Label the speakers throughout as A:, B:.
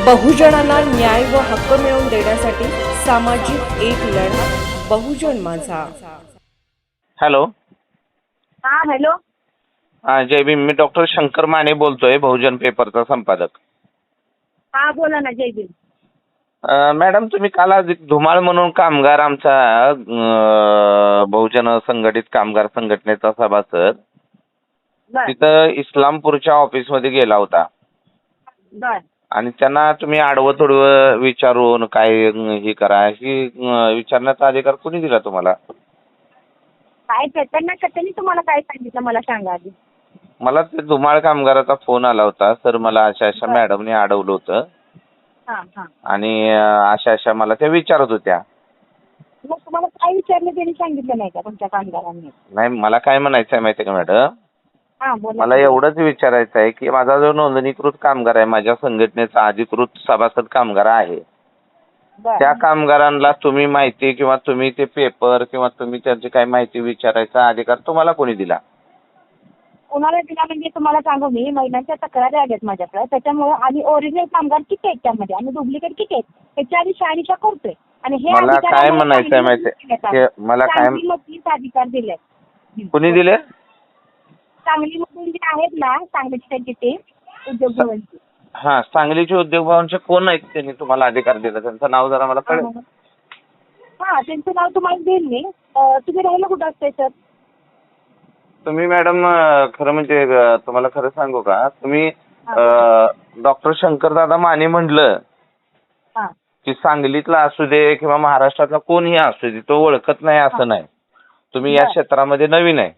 A: बहुजनांना न्याय व हक्क मिळवून देण्यासाठी सामाजिक एक लढा बहुजन माझा.
B: हॅलो.
C: हा हॅलो.
B: जय भीम. मी डॉक्टर शंकर माने बोलतोय, बहुजन पेपरचा संपादक.
C: हा बोला ना. जय भीम.
B: मॅडम, तुम्ही काल आज धुमाळ म्हणून कामगार आमचा बहुजन संघटित कामगार संघटनेचा सभासद
C: बर
B: तिथं इस्लामपूरच्या ऑफिसमध्ये गेला होता
C: बर
B: आणि त्यांना तुम्ही आडवं थोडं विचारून काय हे करा ही विचारण्याचा अधिकार कोणी दिला तुम्हाला?
C: काय त्यांनी तुम्हाला काय सांगितलं मला सांगा आधी.
B: मला ते धुमाळ कामगाराचा फोन आला होता, सर मला अशा
C: बर.
B: मॅडमने अडवलं होतं
C: हा हा.
B: आणि अशा मला त्या विचारत होत्या.
C: मग तुम्हाला काय विचारलं त्यांनी सांगितलं नाही का तुमच्या कामगारांनी?
B: नाही, मला काय म्हणायचं आहे माहिती आहे का मॅडम,
C: हा बोला.
B: मला एवढंच विचारायचं आहे की माझा जो नोंदणीकृत कामगार आहे, माझ्या संघटनेचा अधिकृत सभासद कामगार आहे,
C: बर.
B: त्या कामगारांना तुम्ही माहिती किंवा तुम्ही ते पेपर किंवा तुम्ही त्यांची काय माहिती विचारायचा अधिकार तुम्हाला कोणी दिला?
C: कोणाला दिला म्हणजे तुम्हाला सांगू मी, महिलांच्या तक्रारी आल्यात माझ्याकडे, त्याच्यामुळे आम्ही ओरिजिनल कामगार किती आहेत त्यामध्ये आणि डुप्लिकेट किती आहेत त्याची आधी शहानिशा करतोय. आणि हे
B: मला
C: अधिकार
B: काय
C: आम्हाला
B: म्हणायचं आहे माहिती आहे? मला काय
C: सांगलीमधलीच अधिकार दिले.
B: कोणी दिले?
C: सांगलीमधून जे आहेत ना, सांगलीचे त्यांचे ते उद्योग भवनचे.
B: हा, सांगलीचे उद्योग भवनचे कोण आहेत त्यांनी तुम्हाला अधिकार दिला? त्यांचं नाव जरा मला कळेल.
C: हा, त्यांचं नाव तुम्हाला देईल मी. तुम्ही राहायला कुठं असते सर?
B: तुम्ही मॅडम, खरं म्हणजे तुम्हाला खरं सांगू का, तुम्ही डॉक्टर शंकरदादा माने म्हटलं
C: हा
B: की सांगलीतला असू दे किंवा महाराष्ट्रातला कोणीही असू दे, तो ओळखत नाही असं नाही. तुम्ही या
C: बर.
B: क्षेत्रामध्ये नवीन आहे.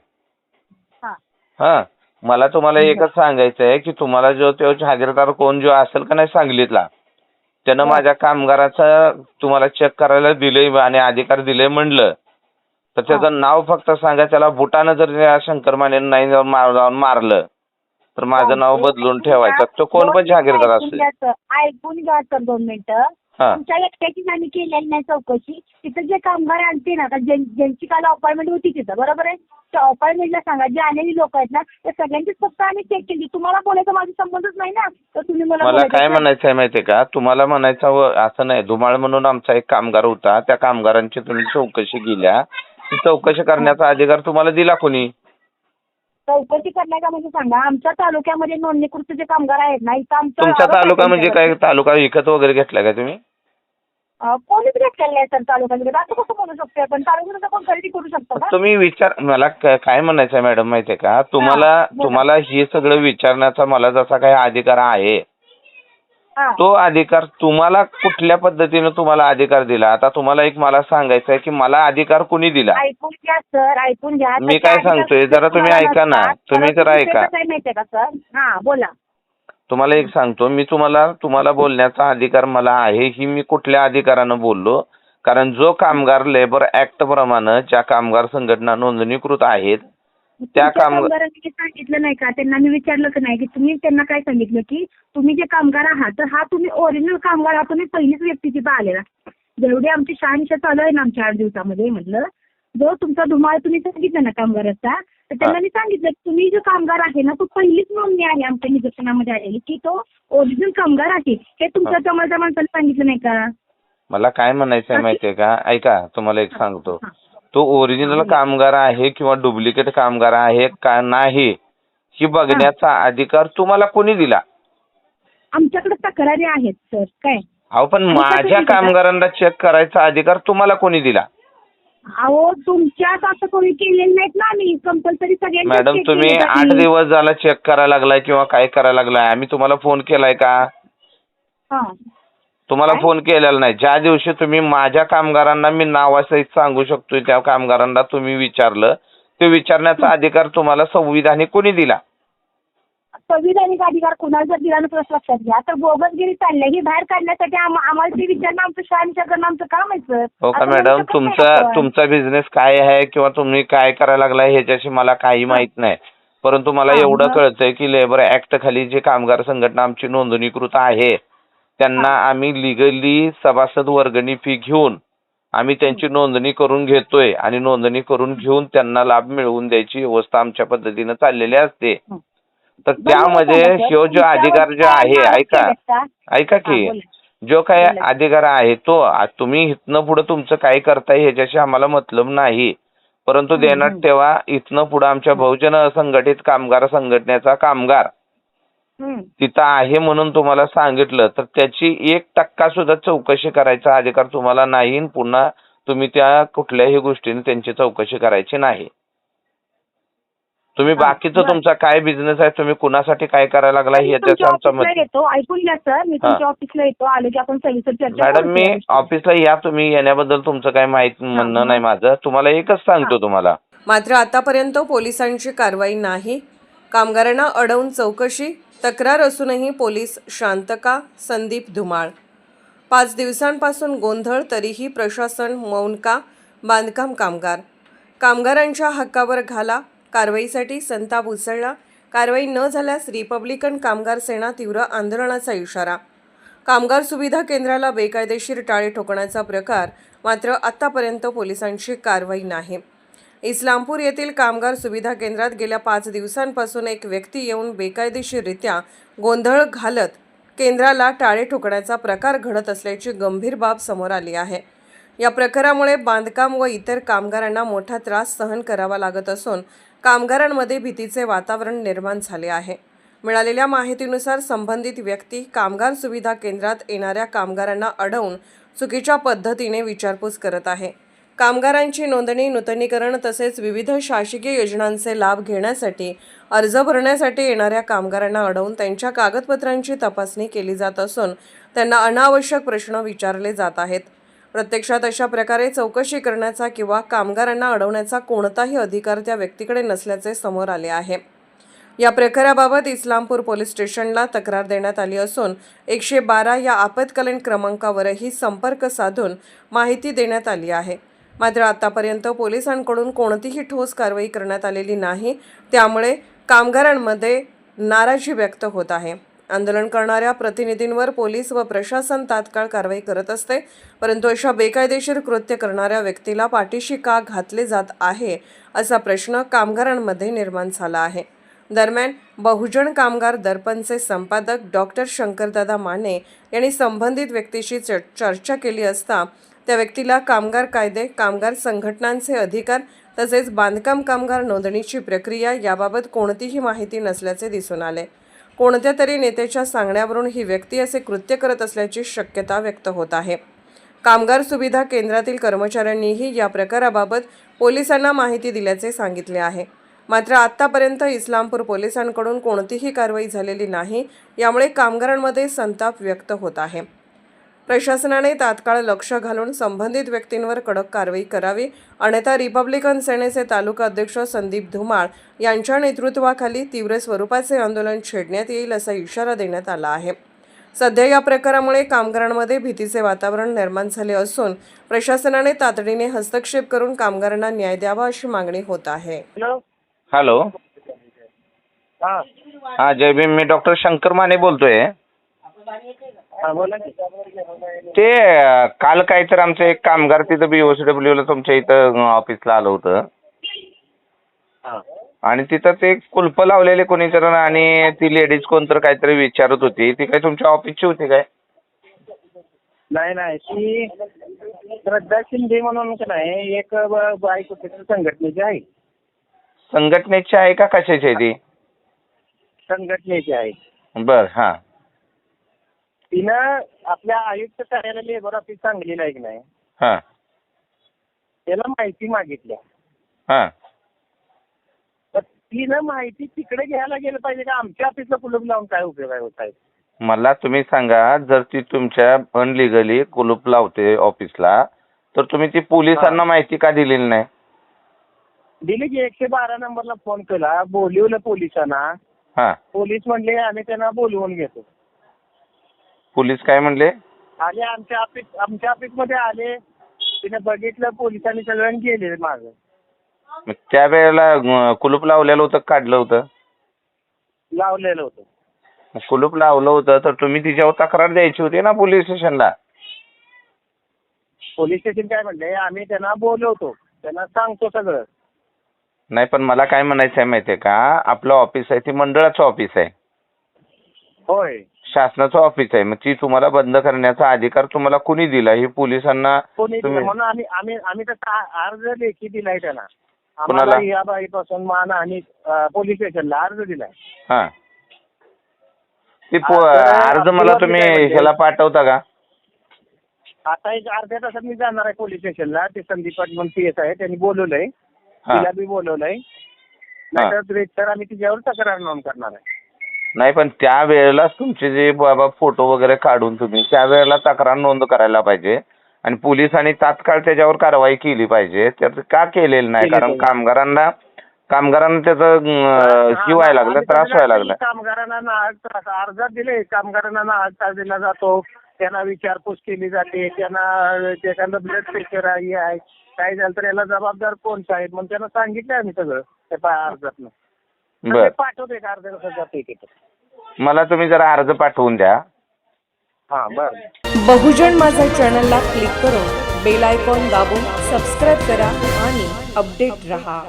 C: हा
B: हा, मला तुम्हाला एकच सांगायचं आहे की तुम्हाला जो तो जहागीरदार कोण जो असेल का नाही सांगलीतला, त्यानं
C: बर.
B: माझ्या कामगाराचा तुम्हाला चेक करायला दिलंय आणि अधिकार दिले म्हणलं तर त्याचं नाव फक्त सांगा. त्याला बुटानं जर त्या शंकर मानेनं नाही जाऊन मारलं तर माझं नाव बदलून ठेवायचं. तो कोण पण जहागीरदार असेल.
C: ऐकून घ्या सर 2 मिनिटं.
B: हा.
C: तुमच्या एकट्याची आम्ही केलेली नाही चौकशी. तिथं जे कामगार आणते ना, ज्यांची काल अपॉइंटमेंट होती तिथं, बरोबर आहे, त्या अपॉइंटमेंटला सांगा जे आलेली लोक आहेत ना, त्या सगळ्यांचीच फक्त आम्ही चेक केली. तुम्हाला बोलायचा माझा संबंधच नाही ना, तर तुम्ही
B: मला काय म्हणायचं आहे माहितीये का, तुम्हाला म्हणायचं असं नाही. धुमाळ म्हणून आमचा एक कामगार होता, त्या कामगारांची तुम्ही चौकशी केल्या, ती चौकशी करण्याचा अधिकार तुम्हाला दिला कोणी?
C: चौकशी करण्याचा म्हणजे सांगा, आमच्या तालुक्यामध्ये नोंदणीकृत जे कामगार आहेत ना, इथं आमचं
B: तुमचा
C: आरोप आहे
B: तालुका म्हणजे काय,
C: त्यांच्यावर.
B: तालुका विकत वगैरे घेतला का तुम्ही?
C: कोणीच घेतलेलं नाही सर तालुक्यामध्ये. असं कसं बोलू शकतो आपण? तालुक्याचं कोण खरेदी करू शकतो का?
B: तुम्ही विचार, मला काय म्हणायचं आहे मॅडम माहितीये का, तुम्हाला हे सगळं विचारण्याचा मला जसा काही अधिकार आहे,
C: हा.
B: तो अधिकार तुम्हाला कुठल्या पद्धतीने तुम्हाला अधिकार दिला? आता तुम्हाला एक मला सांगायचं आहे की मला अधिकार कोणी दिला?
C: ऐकून घ्या सर, ऐकून घ्या.
B: मी काय सांगतोय जरा तुम्ही ऐका ना, तुम्ही जरा ऐका.
C: काय माहितीये का सर? हा बोला.
B: तुम्हाला एक सांगतो मी, तुम्हाला बोलण्याचा अधिकार मला आहे. ही मी कुठल्या अधिकारानं बोललो? कारण जो कामगार लेबर ऍक्ट प्रमाणे ज्या कामगार संघटना नोंदणीकृत आहेत त्या
C: तुमच्या कामगारांनी सांगितलं नाही का? त्यांना मी विचारलं की नाही की तुम्ही त्यांना काय सांगितलं की तुम्ही जे कामगार आहात तर हा तुम्ही ओरिजिनल कामगार आहात, तुम्ही पहिलीच व्यक्ती तिथं आलेला. जेवढी आमची शहानिशा चालू आहे ना आमच्या 8 दिवसामध्ये, म्हटलं जो तुमचा धुमाळ तुम्ही सांगितलं ना कामगाराचा, तर त्यांना मी सांगितलं की तुम्ही जो कामगार आहे ना तो पहिलीच नोंदणी आहे आमच्या निदर्शनामध्ये आलेली की तो ओरिजिनल कामगार आहे. हे तुमच्या जवळच्या माणसाला सांगितलं नाही का?
B: मला काय म्हणायचं आहे माहितीये का, ऐका, तुम्हाला एक सांगतो, तो ओरिजिनल कामगार आहे किंवा डुप्लिकेट कामगार आहे का नाही ही बघण्याचा अधिकार तुम्हाला कोणी दिला?
C: आमच्याकडे तक्रारी आहेत सर. काय
B: अहो, पण माझ्या कामगारांना चेक करायचा अधिकार तुम्हाला कोणी दिला?
C: अहो, तुमच्यात असं कोणी केलेलं नाहीत ना. आम्ही कंपल्सरी सगळ्यांना
B: मॅडम, तुम्ही 8 दिवस झाला चेक करायला लागलाय किंवा काय करायला लागलाय, आम्ही तुम्हाला फोन केलाय का? तुम्हाला फोन केलेला नाही. ज्या दिवशी तुम्ही माझ्या कामगारांना मी नावासहित सांगू शकतो त्या कामगारांना तुम्ही विचारलं, ते विचारण्याचा अधिकार तुम्हाला संविधानिक कोणी दिला?
C: संविधानिक अधिकार कुणाला जर दिला नसला लक्षात घ्या तर बोगसगिरी चाललंय ही बाहेर काढण्यासाठी आम्हाला ते विचारणं आमचं शहानिशा करणं आमचं काम आहे सर.
B: हो का मॅडम, तुमचा बिझनेस काय आहे किंवा तुम्ही काय करायला लागलाय ह्याच्याशी मला काही माहित नाही, परंतु मला एवढं कळतंय की लेबर ऍक्ट खाली जे कामगार संघटना आमची नोंदणीकृत आहे त्यांना आम्ही लिगली सभासद वर्गणी फी घेऊन आम्ही त्यांची नोंदणी करून घेतोय आणि नोंदणी करून घेऊन त्यांना लाभ मिळवून द्यायची व्यवस्था आमच्या पद्धतीनं चाललेली असते. तर त्यामध्ये ह्यो जो अधिकार जो आहे, ऐका की, जो काय अधिकार आहे तो तुम्ही इथनं पुढे तुमचं काय करताय ह्याच्याशी आम्हाला मतलब नाही, परंतु ध्यानात ठेवा, इथनं पुढे आमच्या बहुजन असंघटित कामगार संघटनेचा कामगार तिथं आहे म्हणून तुम्हाला सांगितलं तर त्याची 1% सुद्धा चौकशी करायचा अधिकार तुम्हाला नाही. पुन्हा तुम्ही त्या कुठल्याही गोष्टीने त्यांची चौकशी करायची नाही. तुम्ही बाकीचं तुमचा काय बिझनेस आहे, तुम्ही कुणासाठी काय करायला लागला याच्याशी आमचा मत
C: येतो. ऐकून घ्या सर, मी तुमच्या ऑफिसला येतो, आले की आपण सविस्तर चर्चा
B: मॅडम, मी
C: करूया.
B: ऑफिसला या, तुम्ही येण्याबद्दल तुमचं काय म्हणणं नाही माझं. तुम्हाला एकच सांगतो तुम्हाला.
A: मात्र आतापर्यंत पोलिसांची कारवाई नाही. कामगारांना अडवून चौकशी, तक्रार असूनही पोलीस शांत का? संदीप धुमाळ. 5 दिवसांपासून गोंधळ, तरीही प्रशासन मौन का? बांधकाम कामगार. कामगारांच्या हक्कावर घाला. कारवाईसाठी संताप उसळला. कारवाई न झाल्यास रिपब्लिकन कामगार सेना तीव्र आंदोलनाचा इशारा. कामगार सुविधा केंद्राला बेकायदेशीर टाळे ठोकण्याचा प्रकार, मात्र आतापर्यंत पोलिसांची कारवाई नाही. इस्लामपूर येथील कामगार सुविधा केंद्रात गेल्या 5 दिवसांपासून एक व्यक्ती येऊन बेकायदेशीररित्या गोंधळ घालत केंद्राला टाळे ठोकण्याचा प्रकार घडत असल्याची गंभीर बाब समोर आली आहे. या प्रकारामुळे बांधकाम व इतर कामगारांना मोठा त्रास सहन करावा लागत असून कामगारांमध्ये भीतीचे वातावरण निर्माण झाले आहे. मिळालेल्या माहितीनुसार संबंधित व्यक्ती कामगार सुविधा केंद्रात येणाऱ्या कामगारांना अडवून चुकीच्या पद्धतीने विचारपूस करत आहे. कामगारांची नोंदणी, नूतनीकरण तसेच विविध शासकीय योजनांचे लाभ घेण्यासाठी अर्ज भरण्यासाठी येणाऱ्या कामगारांना अडवून त्यांच्या कागदपत्रांची तपासणी केली जात असून त्यांना अनावश्यक प्रश्न विचारले जात आहेत. प्रत्यक्षात अशा प्रकारे चौकशी करण्याचा किंवा कामगारांना अडवण्याचा कोणताही अधिकार त्या व्यक्तीकडे नसल्याचे समोर आले आहे. या प्रकाराबाबत इस्लामपूर पोलीस स्टेशनला तक्रार देण्यात आली असून 112 या आपत्कालीन क्रमांकावरही संपर्क साधून माहिती देण्यात आली आहे. मात्र आतापर्यंत पोलिसांकडून कोणतीही ठोस कारवाई करण्यात आलेली नाही. त्यामुळे कामगारांमध्ये नाराजी व्यक्त होत आहे. आंदोलन करणाऱ्या प्रतिनिधींवर पोलीस व प्रशासन तात्काळ कारवाई करत असते, परंतु अशा बेकायदेशीर कृत्य करणाऱ्या व्यक्तीला पाठीशी का घातले जात आहे असा प्रश्न कामगारांमध्ये निर्माण झाला आहे. दरम्यान बहुजन कामगार दर्पणचे संपादक डॉक्टर शंकरदादा माने यांनी संबंधित व्यक्तीशी चर्चा केली असता त्या व्यक्तीला कामगार कायदे, कामगार संघटनांचे अधिकार तसेच बांधकाम कामगार नोंदणीची प्रक्रिया याबाबत कोणतीही माहिती नसल्याचे दिसून आले. कोणत्या तरी नेत्याच्या सांगण्यावरून ही व्यक्ती असे कृत्य करत असल्याची शक्यता व्यक्त होत आहे. कामगार सुविधा केंद्रातील कर्मचाऱ्यांनीही या प्रकाराबाबत पोलिसांना माहिती दिल्याचे सांगितले आहे. मात्र आतापर्यंत इस्लामपूर पोलिसांकडून कोणतीही कारवाई झालेली नाही. यामुळे कामगारांमध्ये संताप व्यक्त होत आहे. प्रशासनाने तात्काळ लक्ष घालून संबंधित व्यक्तींवर कडक कारवाई करावी, अन्यथा रिपब्लिकन सेनेचे तालुका अध्यक्ष संदीप धुमाळ यांच्या नेतृत्वाखाली तीव्र स्वरूपाचे आंदोलन छेडण्यात येईल असा इशारा देण्यात आला आहे. सध्या या प्रकारामुळे कामगारांमध्ये भीतीचे वातावरण निर्माण झाले असून प्रशासनाने तातडीने हस्तक्षेप करून कामगारांना न्याय द्यावा अशी मागणी होत आहे.
B: हॅलो, हा जय भीम. मी डॉक्टर शंकर माने बोलतोय. ते काल काय तर आमचं एक कामगार तिथं BOCW ला तुमच्या इथं ऑफिसला आलं होतं आणि तिथं ते कुलप लावलेले कोणी तर आणि ती लेडीज कोणतर काहीतरी विचारत होती. ती काय तुमच्या ऑफिसची होती काय?
D: नाही, ती श्रद्धा शिंदे म्हणून नाही, एक बाईक होती संघटनेची आहे.
B: संघटनेची आहे का कशाची आहे ती?
D: संघटनेची आहे.
B: बर, हा.
D: तिनं आपल्या आयुक्त कार्यालय लेबर ऑफिस सांगलीला आहे की नाही,
B: हा,
D: त्याला माहिती मागितल्या.
B: हा.
D: तर तिनं माहिती तिकडे घ्यायला गेलं पाहिजे का आमच्या ऑफिसला कुलूप लावून काय उपयोग आहे होत आहे?
B: मला तुम्ही सांगा, जर ती तुमच्या अनलिगली कुलूप लावते ऑफिसला तर तुम्ही ती पोलिसांना माहिती का दिलेली नाही?
D: दिली की 112 नंबरला फोन केला, बोलवलं पोलिसांना.
B: हा.
D: पोलीस म्हणले आम्ही त्यांना बोलवून घेतो.
B: पोलीस काय म्हणले?
D: आले आमच्या ऑफिसमध्ये आले, तिने बघितलं, पोलिसांनी सगळ्यांनी गेले मागं.
B: मग त्या वेळेला कुलूप लावलेलं होतं, काढलं होतं?
D: लावलेलं होतं.
B: कुलूप लावलं होतं तर तुम्ही तिच्यावर तक्रार द्यायची होती ना पोलीस स्टेशनला.
D: पोलीस स्टेशन काय म्हणले, आम्ही त्यांना बोलवतो, त्यांना सांगतो सगळं.
B: नाही पण मला काय म्हणायचं आहे माहितीये का, आपलं ऑफिस आहे ते मंडळाचं ऑफिस आहे,
D: होय
B: शासनाचं ऑफिस आहे. मग ती तुम्हाला बंद करण्याचा अधिकार तुम्हाला कुणी दिला हे पोलिसांना
D: कोणी दिलं
B: तुम्ही
D: म्हणून आम्ही त्याचा अर्ज लेखी दिलाय त्यांना.
B: कुणाला?
D: आम्हाला या बाईपासून मानहानी पोलीस स्टेशनला अर्ज दिलाय.
B: हा ती
D: आता
B: अर्ज मला
D: आपल्यावर
B: तुम्ही
D: काय म्हणजे?
B: ह्याला पाठवता का?
D: आता एक अर्ध्या तासात मी जाणार आहे पोलीस स्टेशनला. ते संदीप पाटील म्हणून PS आहे, त्यांनी बोलवलंय,
B: हा.
D: तिला बी बोलवलंय. नाहीतर तर आम्ही तिच्यावर तक्रार नोंद करणार आहे.
B: नाही पण त्या वेळेलाच तुमचे जे बाबा फोटो वगैरे काढून तुम्ही त्यावेळेला तक्रार नोंद करायला पाहिजे आणि पोलिसांनी तात्काळ त्याच्यावर कारवाई केली पाहिजे. त्याचं का केलेलं नाही?
D: केली
B: कारण
D: पाहिजे.
B: कामगारांना त्याचं हे व्हायला लागलं, त्रास व्हायला लागला.
D: कामगारांना नाहक त्रास अर्जात दिले, कामगारांना नाहक त्रास दिला जातो, त्यांना विचारपूस केली जाते, त्यांना एखादं ब्लड प्रेशर आहे, काय झालं तर याला जबाबदार कोण साहेब म्हणून त्यांना सांगितलं आम्ही सगळं त्या अर्जातनं.
B: बर
D: पाठवते का अर्ध्या तासात जाते तिथं.
B: मला तुम्ही जरा अर्ज पाठवून द्या.
D: हां बरं.
A: बहुजन माझा चॅनलला क्लिक करून बेल आयकॉन दाबून सबस्क्राईब करा आणि अपडेट रहा.